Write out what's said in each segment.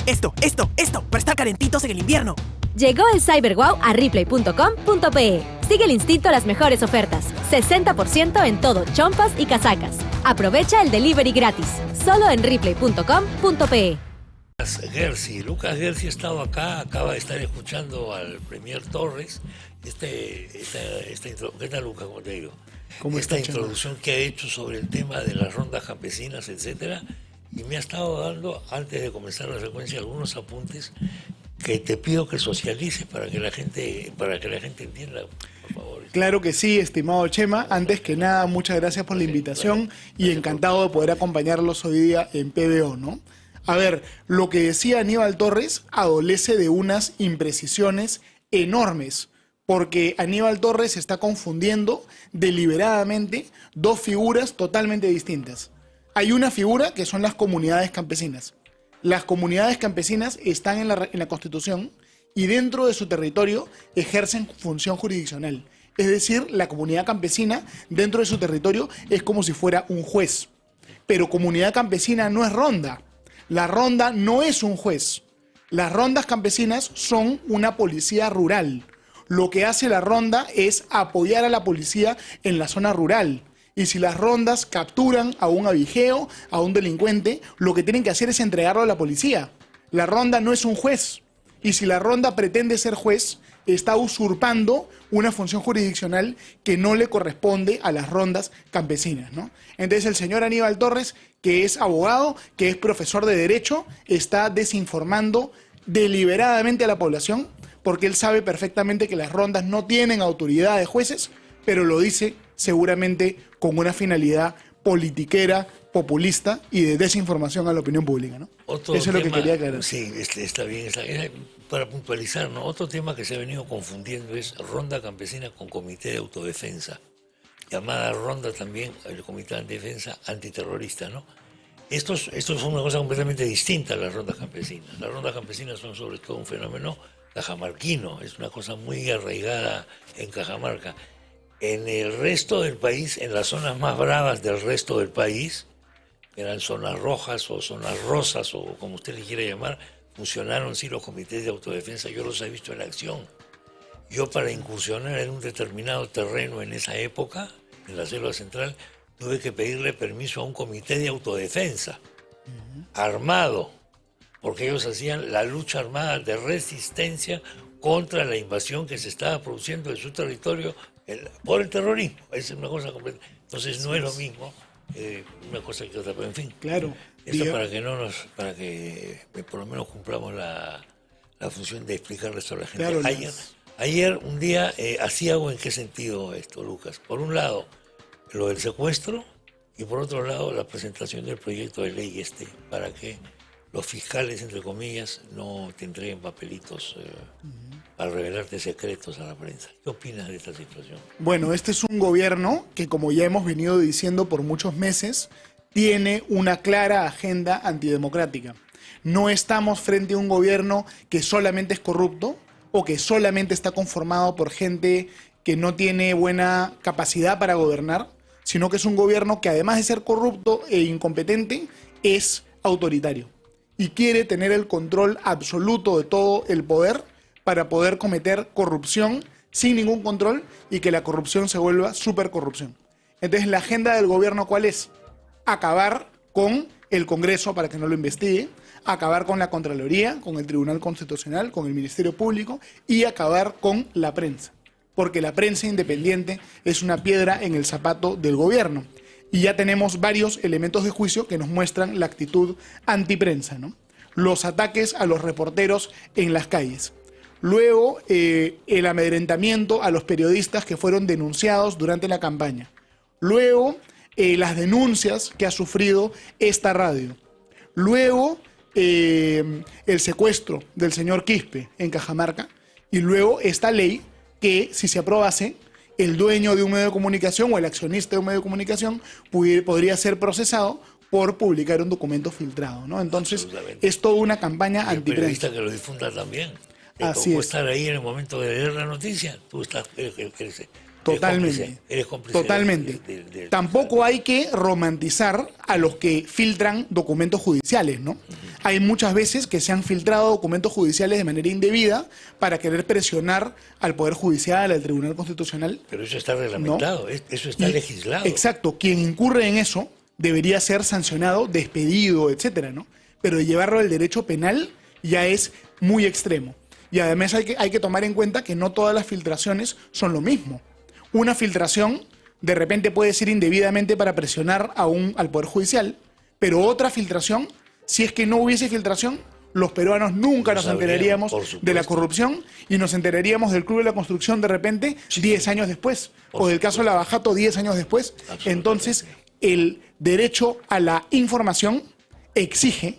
Esto, para estar calentitos en el invierno. Llegó el CyberWow a Ripley.com.pe. Sigue el instinto a las mejores ofertas. 60% en todo, chompas y casacas. Aprovecha el delivery gratis. Solo en Ripley.com.pe. Lucas Gersi ha estado acá, acaba de estar escuchando al Premier Torres. ¿Qué tal, Lucas? ¿Cómo te digo? Esta introducción que ha hecho sobre el tema de las rondas campesinas, etcétera, y me ha estado dando, antes de comenzar la secuencia, algunos apuntes que te pido que socialices para que la gente entienda, por favor. Claro que sí, estimado Chema. Antes que nada, muchas gracias por la invitación y encantado de poder acompañarlos hoy día en PBO, ¿no? A ver, lo que decía Aníbal Torres adolece de unas imprecisiones enormes, porque Aníbal Torres está confundiendo deliberadamente dos figuras totalmente distintas. Hay una figura que son las comunidades campesinas. Las comunidades campesinas están en la Constitución y dentro de su territorio ejercen función jurisdiccional. Es decir, la comunidad campesina dentro de su territorio es como si fuera un juez. Pero comunidad campesina no es ronda. La ronda no es un juez. Las rondas campesinas son una policía rural. Lo que hace la ronda es apoyar a la policía en la zona rural. Y si las rondas capturan a un abigeo, a un delincuente, lo que tienen que hacer es entregarlo a la policía. La ronda no es un juez. Y si la ronda pretende ser juez, está usurpando una función jurisdiccional que no le corresponde a las rondas campesinas, ¿no? Entonces el señor Aníbal Torres, que es abogado, que es profesor de Derecho, está desinformando deliberadamente a la población porque él sabe perfectamente que las rondas no tienen autoridad de jueces, pero lo dice seguramente con una finalidad politiquera, populista y de desinformación a la opinión pública, ¿no? Eso es lo que quería aclarar. Sí, está bien. Para puntualizar, ¿no? Otro tema que se ha venido confundiendo es ronda campesina con comité de autodefensa, llamada ronda también el comité de defensa antiterrorista, ¿no? Estos son una cosa completamente distinta a las rondas campesinas. Las rondas campesinas son sobre todo un fenómeno cajamarquino, es una cosa muy arraigada en Cajamarca. En el resto del país, en las zonas más bravas del resto del país, que eran zonas rojas o zonas rosas o como usted le quiera llamar, funcionaron sí los comités de autodefensa, yo los he visto en acción. Yo para incursionar en un determinado terreno en esa época, en la selva central, tuve que pedirle permiso a un comité de autodefensa, armado, porque ellos hacían la lucha armada de resistencia contra la invasión que se estaba produciendo en su territorio por el terrorismo. Es una cosa completa. Entonces no es lo mismo una cosa que otra, pero en fin. Claro. Esto para que por lo menos cumplamos la función de explicarle a la gente. Claro, ayer un día, así hago en qué sentido esto, Lucas. Por un lado, lo del secuestro y por otro lado, la presentación del proyecto de ley para que los fiscales, entre comillas, no te entreguen papelitos para revelarte secretos a la prensa. ¿Qué opinas de esta situación? Bueno, este es un gobierno que, como ya hemos venido diciendo por muchos meses, tiene una clara agenda antidemocrática. No estamos frente a un gobierno que solamente es corrupto o que solamente está conformado por gente que no tiene buena capacidad para gobernar, sino que es un gobierno que, además de ser corrupto e incompetente, es autoritario y quiere tener el control absoluto de todo el poder para poder cometer corrupción sin ningún control y que la corrupción se vuelva supercorrupción. Entonces, la agenda del gobierno, ¿cuál es? Acabar con el Congreso para que no lo investigue, acabar con la Contraloría, con el Tribunal Constitucional, con el Ministerio Público y acabar con la prensa. Porque la prensa independiente es una piedra en el zapato del gobierno. Y ya tenemos varios elementos de juicio que nos muestran la actitud antiprensa, ¿no? Los ataques a los reporteros en las calles. Luego, el amedrentamiento a los periodistas que fueron denunciados durante la campaña. Luego, las denuncias que ha sufrido esta radio. Luego, el secuestro del señor Quispe en Cajamarca. Y luego, esta ley que, si se aprobase, el dueño de un medio de comunicación o el accionista de un medio de comunicación podría ser procesado por publicar un documento filtrado, ¿no? Entonces, es toda una campaña antiprensa. El periodista que lo difunda también. Así es. Estar ahí en el momento de leer la noticia, tú estás... Totalmente. Eres cómplice. Totalmente. Tampoco hay que romantizar a los que filtran documentos judiciales, ¿no? Hay muchas veces que se han filtrado documentos judiciales de manera indebida para querer presionar al Poder Judicial, al Tribunal Constitucional. Pero eso está reglamentado, ¿no? Eso está legislado. Exacto. Quien incurre en eso debería ser sancionado, despedido, etcétera, ¿no? Pero llevarlo al derecho penal ya es muy extremo. Y además hay que tomar en cuenta que no todas las filtraciones son lo mismo. Una filtración de repente puede ser indebidamente para presionar al Poder Judicial, pero otra filtración, si es que no hubiese filtración, los peruanos nunca nos enteraríamos de la corrupción y nos enteraríamos del Club de la Construcción de repente 10 años después, o del caso Lavajato 10 años después. Entonces, el derecho a la información exige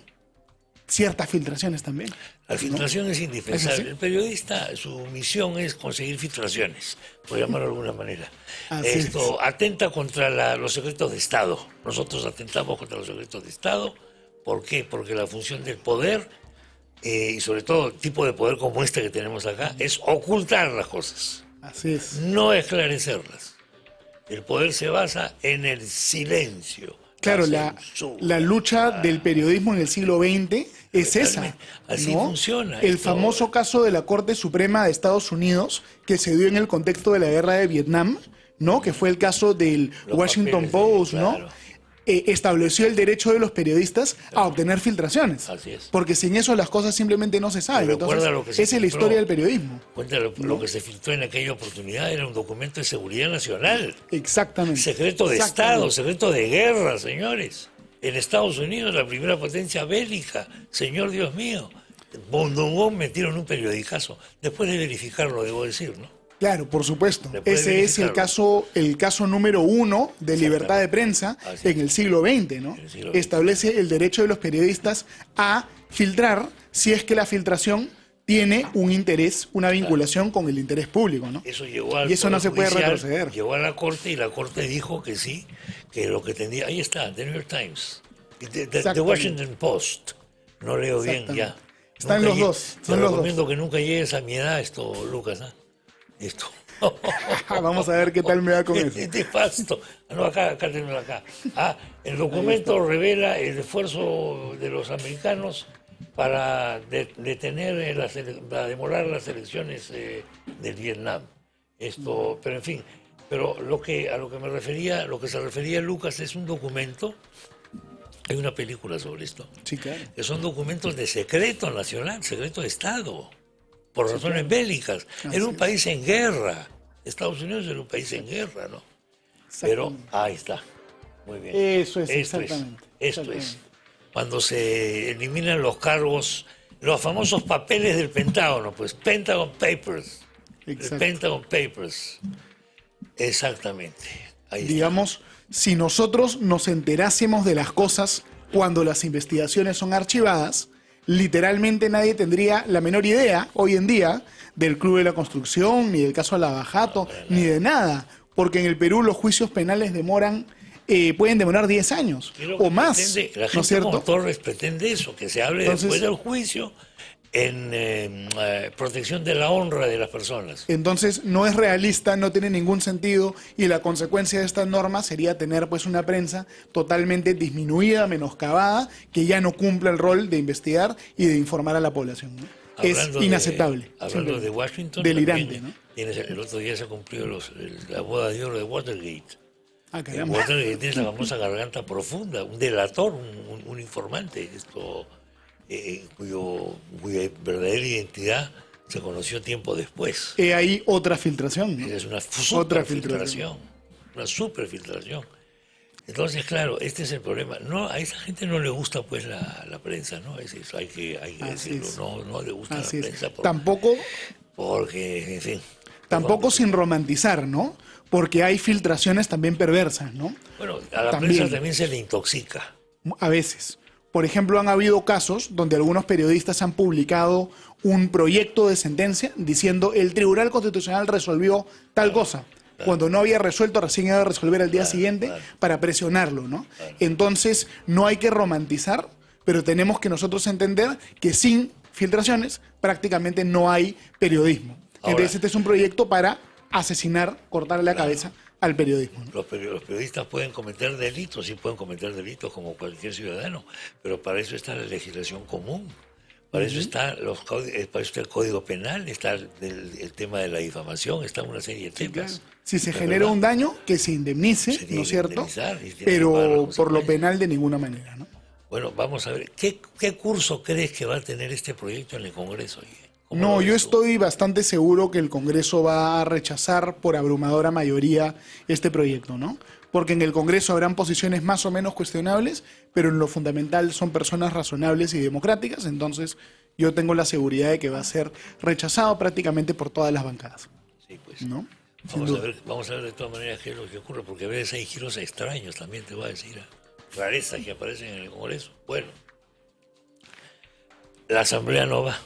ciertas filtraciones también. La filtración es indispensable. El periodista, su misión es conseguir filtraciones, por llamarlo de alguna manera. Esto atenta contra los secretos de Estado. Nosotros atentamos contra los secretos de Estado. ¿Por qué? Porque la función del poder, y sobre todo el tipo de poder como este que tenemos acá, es ocultar las cosas. Así es. No esclarecerlas. El poder se basa en el silencio. Claro, la lucha del periodismo en el siglo XX es esa. Así ¿no? funciona. El famoso caso de la Corte Suprema de Estados Unidos, que se dio en el contexto de la guerra de Vietnam, ¿no? Que fue el caso del Washington Post, ¿no? Estableció el derecho de los periodistas a obtener filtraciones. Así es. Porque sin eso las cosas simplemente no se saben. Entonces, esa es la historia del periodismo. Lo que se filtró en aquella oportunidad era un documento de seguridad nacional. Exactamente. Secreto de Estado, secreto de guerra, señores. En Estados Unidos, la primera potencia bélica, señor Dios mío. Bondongón metieron un periodicazo. Después de verificarlo, debo decir, ¿no? Claro, por supuesto. Ese es el caso número 1 de libertad de prensa en el siglo XX, ¿no? Establece el derecho de los periodistas a filtrar si es que la filtración tiene un interés, una vinculación con el interés público, ¿no? Eso llegó y eso no se puede retroceder. Llegó a la Corte y la Corte dijo que sí, que lo que tenía... Ahí está, The New York Times, The Washington Post. No leo bien ya. Están los dos. Te recomiendo que nunca llegues a mi edad, Lucas, ¿eh? Esto. Vamos a ver qué tal me va con eso. De pasto. No, acá tenemos acá. El documento revela el esfuerzo de los americanos para detener, para demorar las elecciones del Vietnam. Pero en fin, a lo que se refería Lucas es un documento. Hay una película sobre esto. Sí, claro. Que son documentos de secreto nacional, secreto de Estado. Por razones bélicas. Era un país en guerra. Estados Unidos era un país en guerra, ¿no? Pero ahí está. Muy bien. Eso es, exactamente. Esto es. Cuando se eliminan los cargos, los famosos papeles del Pentágono, pues Pentagon Papers. Exacto. El Pentagon Papers. Exactamente. Ahí digamos, si nosotros nos enterásemos de las cosas cuando las investigaciones son archivadas, literalmente nadie tendría la menor idea hoy en día del Club de la Construcción, ni del caso Lavajato, ni de nada. Porque en el Perú los juicios penales pueden demorar 10 años o más. La gente, ¿no es cierto? como Torres pretende eso, que se hable después del juicio en protección de la honra de las personas. Entonces no es realista, no tiene ningún sentido y la consecuencia de esta norma sería tener pues una prensa totalmente disminuida, menoscabada, que ya no cumple el rol de investigar y de informar a la población, ¿no? Es inaceptable. Hablando de Washington, delirante, ¿no? El otro día se cumplió la boda de oro de Watergate. Caramba. Watergate tiene la famosa garganta profunda, un delator, un informante, cuya verdadera identidad se conoció tiempo después. Hay otra filtración, ¿no? Es una superfiltración, una superfiltración. Entonces, claro, este es el problema. A esa gente no le gusta pues la prensa, ¿no? Hay que decirlo, no le gusta la prensa. Porque, en fin. Tampoco sin romantizar, ¿no? Porque hay filtraciones también perversas, ¿no? Bueno, a la prensa también se le intoxica. A veces. Por ejemplo, han habido casos donde algunos periodistas han publicado un proyecto de sentencia diciendo el Tribunal Constitucional resolvió tal cosa, cuando no había resuelto, recién iba a resolver al día siguiente para presionarlo, ¿no? Entonces, no hay que romantizar, pero tenemos que nosotros entender que sin filtraciones prácticamente no hay periodismo. Entonces, este es un proyecto para asesinar, cortarle la cabeza al periodismo, ¿no? Los periodistas pueden cometer delitos, sí pueden cometer delitos como cualquier ciudadano, pero para eso está la legislación común, para eso está el Código Penal, está el tema de la difamación, está una serie de temas. Claro. Si se genera un daño, que se indemnice, ¿no es cierto? Pero por lo penal de ninguna manera, ¿no? Bueno, vamos a ver, ¿qué curso crees que va a tener este proyecto en el Congreso? No, yo estoy bastante seguro que el Congreso va a rechazar por abrumadora mayoría este proyecto, ¿no? Porque en el Congreso habrán posiciones más o menos cuestionables, pero en lo fundamental son personas razonables y democráticas, entonces yo tengo la seguridad de que va a ser rechazado prácticamente por todas las bancadas. Sí, pues. ¿No? Vamos a ver de todas maneras qué es lo que ocurre, porque a veces hay giros extraños, también te voy a decir, rarezas que aparecen en el Congreso. Bueno, la Asamblea no va.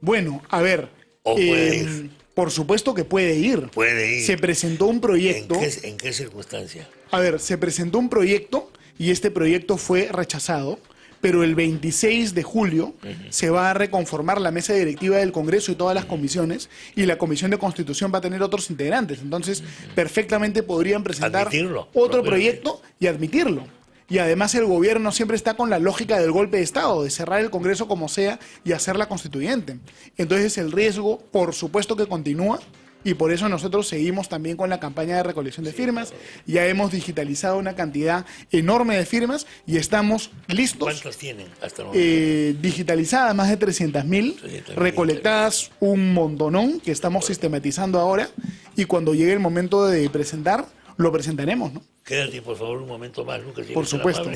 Bueno, a ver, puede ir. Por supuesto que puede ir. Puede ir. Se presentó un proyecto. ¿En qué circunstancia? A ver, se presentó un proyecto y este proyecto fue rechazado, pero el 26 de julio se va a reconformar la mesa directiva del Congreso y todas las comisiones, y la Comisión de Constitución va a tener otros integrantes. Entonces, perfectamente podrían presentar otro proyecto y admitirlo. Y además el gobierno siempre está con la lógica del golpe de Estado, de cerrar el Congreso como sea y hacerla constituyente. Entonces el riesgo, por supuesto que continúa, y por eso nosotros seguimos también con la campaña de recolección de firmas. Ya hemos digitalizado una cantidad enorme de firmas y estamos listos. ¿Cuántas tienen hasta el momento? Digitalizadas más de 300.000, recolectadas un montonón que estamos sistematizando ahora, y cuando llegue el momento de presentar, lo presentaremos, ¿no? Quédate, por favor, un momento más, Lucas. Por supuesto.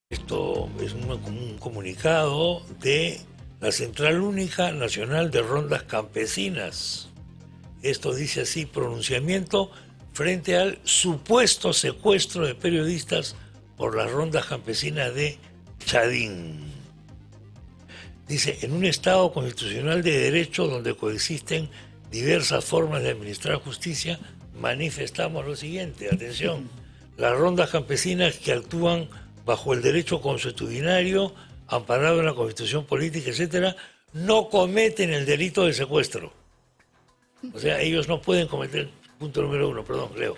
Esto es un comunicado de la Central Única Nacional de Rondas Campesinas. Esto dice así: pronunciamiento frente al supuesto secuestro de periodistas por las rondas campesinas de Chadín. Dice: en un Estado constitucional de derecho donde coexisten diversas formas de administrar justicia, manifestamos lo siguiente, atención: las rondas campesinas que actúan bajo el derecho consuetudinario, amparado en la Constitución política, etcétera, no cometen el delito de secuestro. O sea, ellos no pueden cometer, punto número 1, perdón, Leo.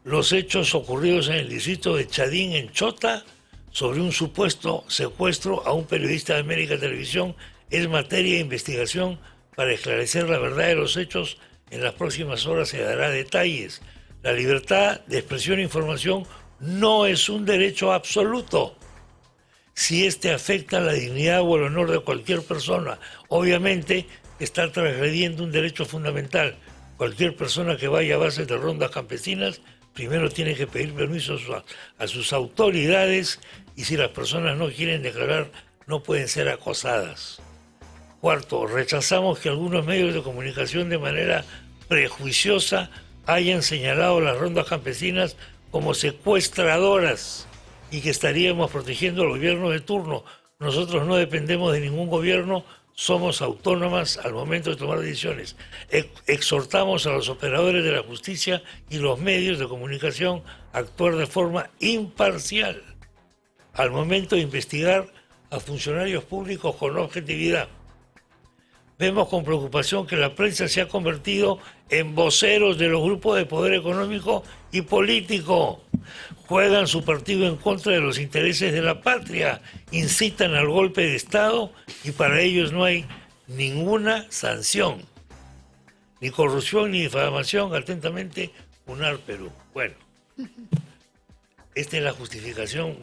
Los hechos ocurridos en el distrito de Chadín, en Chota, sobre un supuesto secuestro a un periodista de América Televisión, es materia de investigación para esclarecer la verdad de los hechos. En las próximas horas se dará detalles. La libertad de expresión e información no es un derecho absoluto. Si este afecta la dignidad o el honor de cualquier persona, obviamente está transgrediendo un derecho fundamental. Cualquier persona que vaya a base de rondas campesinas primero tiene que pedir permiso a sus autoridades, y si las personas no quieren declarar, no pueden ser acosadas. Cuarto, rechazamos que algunos medios de comunicación de manera prejuiciosa hayan señalado las rondas campesinas como secuestradoras y que estaríamos protegiendo al gobierno de turno. Nosotros no dependemos de ningún gobierno, somos autónomas al momento de tomar decisiones. Exhortamos a los operadores de la justicia y los medios de comunicación a actuar de forma imparcial al momento de investigar a funcionarios públicos con objetividad. Vemos con preocupación que la prensa se ha convertido en voceros de los grupos de poder económico y político. Juegan su partido en contra de los intereses de la patria, incitan al golpe de Estado y para ellos no hay ninguna sanción. Ni corrupción ni difamación. Atentamente, UNAR Perú. Bueno, esta es la justificación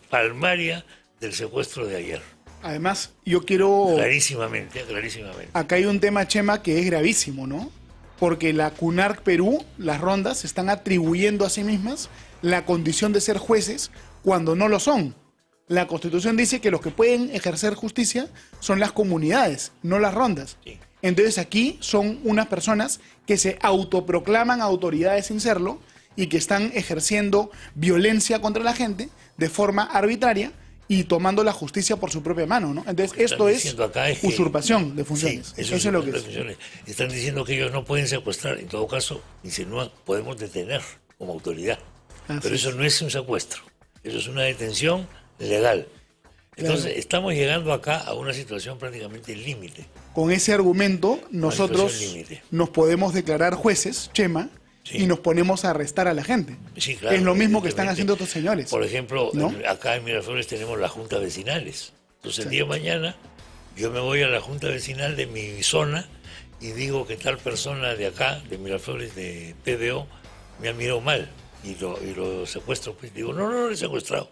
palmaria del secuestro de ayer. Además, yo quiero... Clarísimamente. Acá hay un tema, Chema, que es gravísimo, ¿no? Porque la CUNARC Perú, las rondas, se están atribuyendo a sí mismas la condición de ser jueces cuando no lo son. La Constitución dice que los que pueden ejercer justicia son las comunidades, no las rondas. Sí. Entonces aquí son unas personas que se autoproclaman autoridades sin serlo y que están ejerciendo violencia contra la gente de forma arbitraria y tomando la justicia por su propia mano, ¿no? Entonces esto es usurpación de funciones. Sí, eso es lo que es. Están diciendo que ellos no pueden secuestrar, en todo caso, insinúan, podemos detener como autoridad. Pero eso no es un secuestro, eso es una detención legal. Entonces, Claro. estamos llegando acá a una situación prácticamente límite. Con ese argumento, nosotros situación límite. nos podemos declarar jueces, Chema, Sí. y nos ponemos a arrestar a la gente. Sí, claro, es lo mismo que están evidentemente. haciendo estos señores. Por ejemplo, ¿no? acá en Miraflores tenemos las juntas vecinales. Entonces, el día de mañana, yo me voy a la junta vecinal de mi zona y digo que tal persona de acá, de Miraflores, de PBO, me ha mirado mal y lo secuestro. Pues digo, no lo he secuestrado.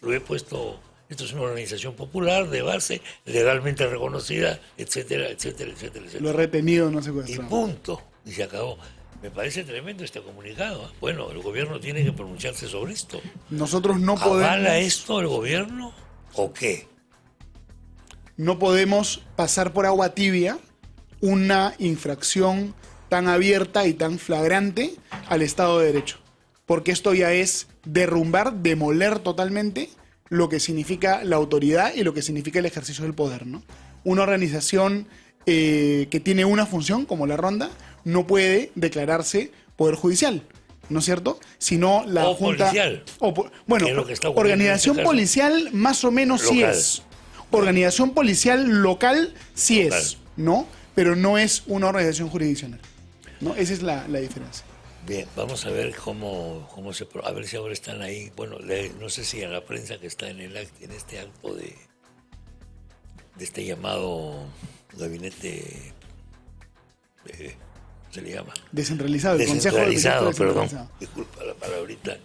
Lo he puesto, esto es una organización popular de base, legalmente reconocida, etcétera, etcétera, etcétera, Lo he etcétera. retenido, no Y secuestrado. punto. Y se acabó. Me parece tremendo este comunicado. Bueno, el gobierno tiene que pronunciarse sobre esto. Nosotros no podemos, ¿Avala esto el gobierno o qué? no podemos pasar por agua tibia una infracción tan abierta y tan flagrante al Estado de Derecho. Porque esto ya es derrumbar, demoler totalmente lo que significa la autoridad y lo que significa el ejercicio del poder, ¿no? Una organización que tiene una función, como la Ronda, no puede declararse poder judicial, ¿no es cierto? Sino la O Junta... policial. Bueno, Que es lo que está ocurriendo organización en este caso. policial más o menos sí Local. es. Organización policial local sí Local. es, ¿no? Pero no es una organización jurisdiccional, ¿no? Esa es la diferencia. Bien, vamos a ver cómo se... A ver si ahora están ahí. Bueno, no sé si en la prensa que está en este acto de este llamado gabinete... ¿se le llama? Descentralizado, el Consejo de Ministros Descentralizado, perdón. descentralizado. Disculpa la palabrita.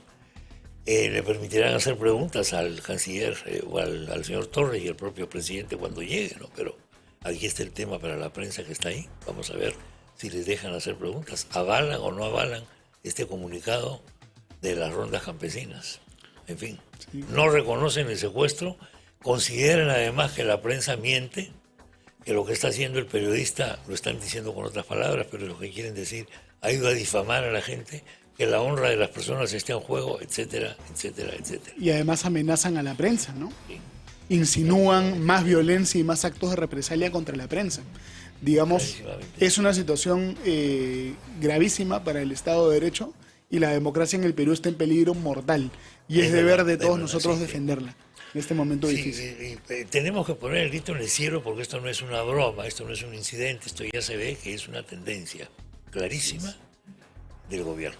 Le permitirán hacer preguntas al canciller o al señor Torres y al propio presidente cuando llegue, ¿no? Pero aquí está el tema para la prensa que está ahí. Vamos a ver si les dejan hacer preguntas. ¿Avalan o no avalan este comunicado de las rondas campesinas? En fin, no reconocen el secuestro, consideran además que la prensa miente, que lo que está haciendo el periodista, lo están diciendo con otras palabras, pero lo que quieren decir, ha ido a difamar a la gente, que la honra de las personas esté en juego, etcétera, etcétera, etcétera. Y además amenazan a la prensa, ¿no? Sí. Insinúan más violencia y más actos de represalia contra la prensa. Digamos, Clarísimamente. es una situación gravísima para el Estado de Derecho y la democracia en el Perú está en peligro mortal. Y es Es deber verdad, de es todos verdad, nosotros sí, sí. defenderla en este momento Sí, difícil. tenemos que poner el grito en el cielo porque esto no es una broma, esto no es un incidente, esto ya se ve que es una tendencia clarísima del gobierno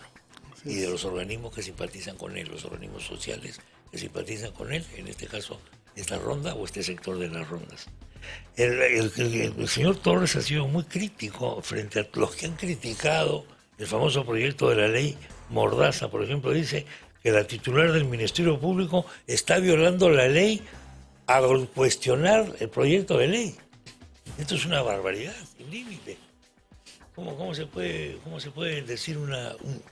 y de los organismos que simpatizan con él, los organismos sociales que simpatizan con él, en este caso esta ronda o este sector de las rondas. El señor Torres ha sido muy crítico frente a los que han criticado el famoso proyecto de la ley Mordaza. Por ejemplo, dice que la titular del Ministerio Público está violando la ley al cuestionar el proyecto de ley. Esto es una barbaridad, sin límite. ¿Cómo se puede decir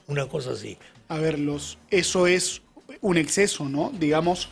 una cosa así? A ver, eso es un exceso, ¿no? Digamos,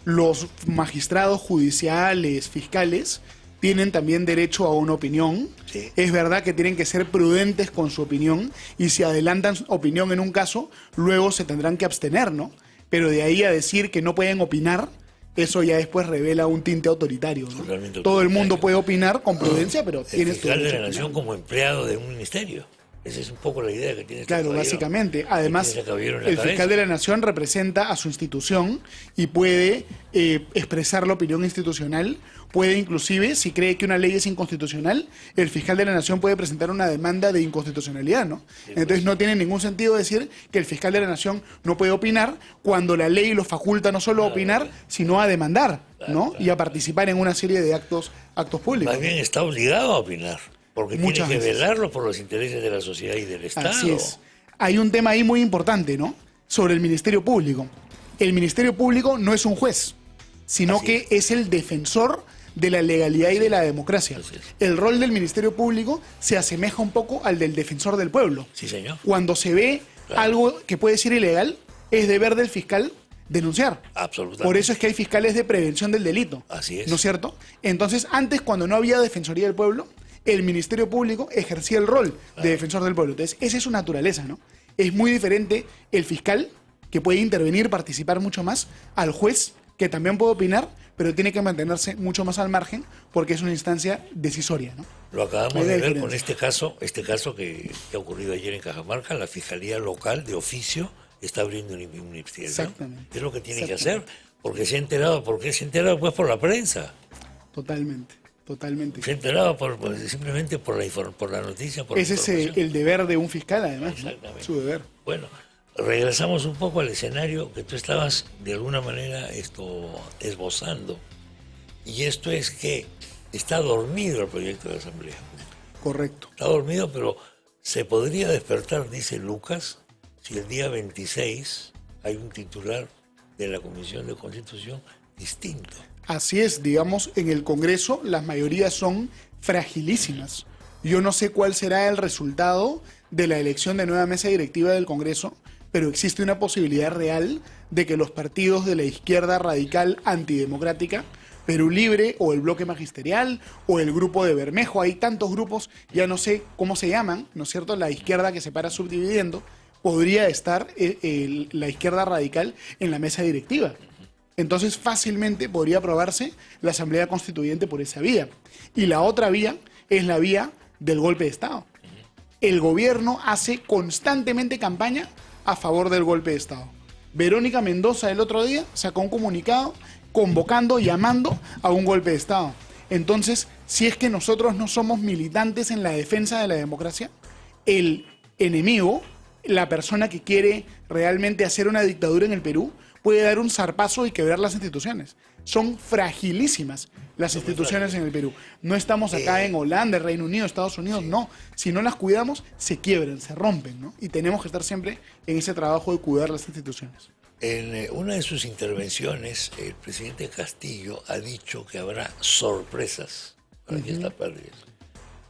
los magistrados judiciales, fiscales, tienen también derecho a una opinión. Sí. Es verdad que tienen que ser prudentes con su opinión y si adelantan su opinión en un caso, luego se tendrán que abstener, ¿no? Pero de ahí a decir que no pueden opinar, eso ya después revela un tinte autoritario, ¿no? Totalmente Todo el mundo autoritario. puede opinar con prudencia, pero El tienes tu fiscal de derecho la a Nación opinar. como empleado de un ministerio. Esa es un poco la idea que tiene este Claro, caballero. básicamente. Además, Que tiene ese caballero en la el cabeza. fiscal de la Nación representa a su institución y puede expresar la opinión institucional. Puede inclusive, si cree que una ley es inconstitucional, el fiscal de la Nación puede presentar una demanda de inconstitucionalidad, ¿no? Entonces no tiene ningún sentido decir que el fiscal de la Nación no puede opinar cuando la ley lo faculta no solo a opinar, sino a demandar, ¿no? Y a participar en una serie de actos públicos. Más bien está obligado a opinar, porque Muchas tiene que veces. velarlo por los intereses de la sociedad y del Estado. Así es. Hay un tema ahí muy importante, ¿no? Sobre el Ministerio Público. El Ministerio Público no es un juez, sino Así que es el defensor de la legalidad y de la democracia. Así es. El rol del Ministerio Público se asemeja un poco al del defensor del pueblo. Sí, señor. Cuando se ve Claro. algo que puede ser ilegal, es deber del fiscal denunciar. Absolutamente. Por eso es que hay fiscales de prevención del delito. Así es. ¿No es cierto? Entonces, antes, cuando no había Defensoría del Pueblo, el Ministerio Público ejercía el rol de defensor del pueblo. Entonces, esa es su naturaleza, ¿no? Es muy diferente el fiscal, que puede intervenir, participar mucho más, al juez, que también puede opinar, pero tiene que mantenerse mucho más al margen, porque es una instancia decisoria, ¿no? Lo acabamos Hay de una ver con diferencia. este caso que ha ocurrido ayer en Cajamarca. La Fiscalía Local de oficio está abriendo una investigación. Exactamente. Es lo que tiene que Exactamente. hacer Porque se ha enterado, ¿por qué se ha enterado? Pues por la prensa. Totalmente. Se ha enterado simplemente por la noticia, por Ese la es información. el deber de un fiscal, además, ¿no? Exactamente. Su deber. Bueno, regresamos un poco al escenario que tú estabas de alguna manera esbozando. Y esto es que está dormido el proyecto de asamblea. Correcto. Está dormido, pero se podría despertar, dice Lucas, si el día 26 hay un titular de la Comisión de Constitución distinto. Así es, digamos, en el Congreso las mayorías son fragilísimas. Yo no sé cuál será el resultado de la elección de nueva mesa directiva del Congreso, pero existe una posibilidad real de que los partidos de la izquierda radical antidemocrática, Perú Libre o el Bloque Magisterial o el Grupo de Bermejo, hay tantos grupos, ya no sé cómo se llaman, ¿no es cierto?, la izquierda que se para subdividiendo, podría estar la izquierda radical en la mesa directiva. Entonces fácilmente podría aprobarse la Asamblea Constituyente por esa vía. Y la otra vía es la vía del golpe de Estado. El gobierno hace constantemente campaña a favor del golpe de Estado. Verónica Mendoza el otro día sacó un comunicado convocando, llamando a un golpe de Estado. Entonces, si es que nosotros no somos militantes en la defensa de la democracia, el enemigo, la persona que quiere realmente hacer una dictadura en el Perú, puede dar un zarpazo y quebrar las instituciones. Son fragilísimas las instituciones en el Perú. No estamos acá en Holanda, Reino Unido, Estados Unidos, no. Si no las cuidamos, se quiebran, se rompen, ¿no? Y tenemos que estar siempre en ese trabajo de cuidar las instituciones. En una de sus intervenciones, el presidente Castillo ha dicho que habrá sorpresas para que esta pérdida.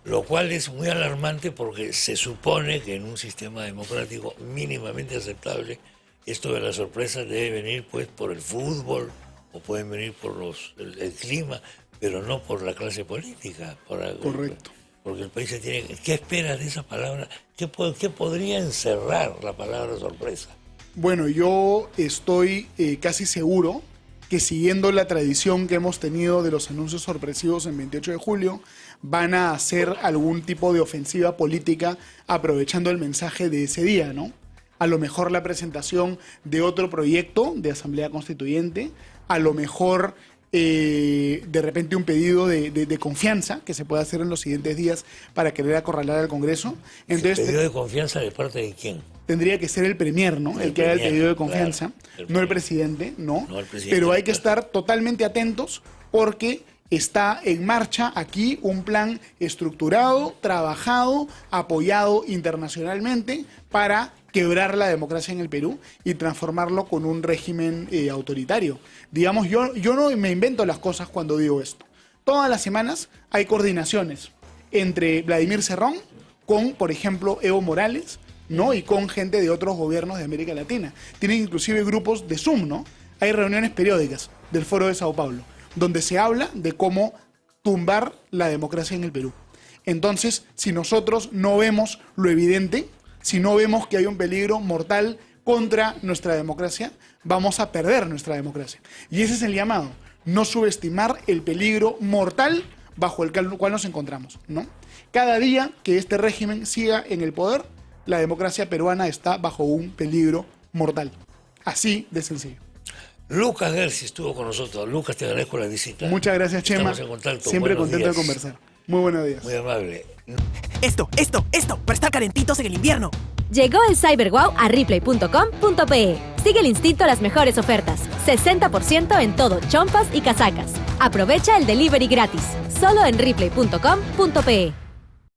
Lo cual es muy alarmante porque se supone que en un sistema democrático mínimamente aceptable, esto de las sorpresas debe venir pues por el fútbol o pueden venir por el clima, pero no por la clase política. Correcto. Porque el país se tiene... ¿Qué esperas de esa palabra? ¿Qué podría encerrar la palabra sorpresa? Bueno, yo estoy casi seguro que siguiendo la tradición que hemos tenido de los anuncios sorpresivos en 28 de julio, van a hacer algún tipo de ofensiva política aprovechando el mensaje de ese día, ¿no? A lo mejor la presentación de otro proyecto de Asamblea Constituyente, a lo mejor de repente un pedido de confianza que se puede hacer en los siguientes días para querer acorralar al Congreso. Entonces, ¿Pedido de confianza de parte de quién? Tendría que ser el premier, ¿no? El que haga el pedido de confianza, claro, no el presidente, ¿no? No el presidente, pero hay que estar totalmente atentos porque está en marcha aquí un plan estructurado, trabajado, apoyado internacionalmente para quebrar la democracia en el Perú y transformarlo con un régimen autoritario. Digamos, yo no me invento las cosas cuando digo esto. Todas las semanas hay coordinaciones entre Vladimir Cerrón con, por ejemplo, Evo Morales, ¿no? Y con gente de otros gobiernos de América Latina. Tienen inclusive grupos de Zoom, ¿no? Hay reuniones periódicas del Foro de Sao Paulo, donde se habla de cómo tumbar la democracia en el Perú. Entonces, si nosotros no vemos lo evidente, si no vemos que hay un peligro mortal contra nuestra democracia, vamos a perder nuestra democracia. Y ese es el llamado, no subestimar el peligro mortal bajo el cual nos encontramos, ¿no? Cada día que este régimen siga en el poder, la democracia peruana está bajo un peligro mortal. Así de sencillo. Lucas Gersi estuvo con nosotros. Lucas, te agradezco la visita. Muchas gracias, Chema. Estamos en contacto. Siempre Buenos contento de días. conversar. Muy buenos días. Muy amable. Esto, para estar calentitos en el invierno. Llegó el CyberWow a Ripley.com.pe. Sigue el instinto a las mejores ofertas. 60% en todo, chompas y casacas. Aprovecha el delivery gratis. Solo en Ripley.com.pe.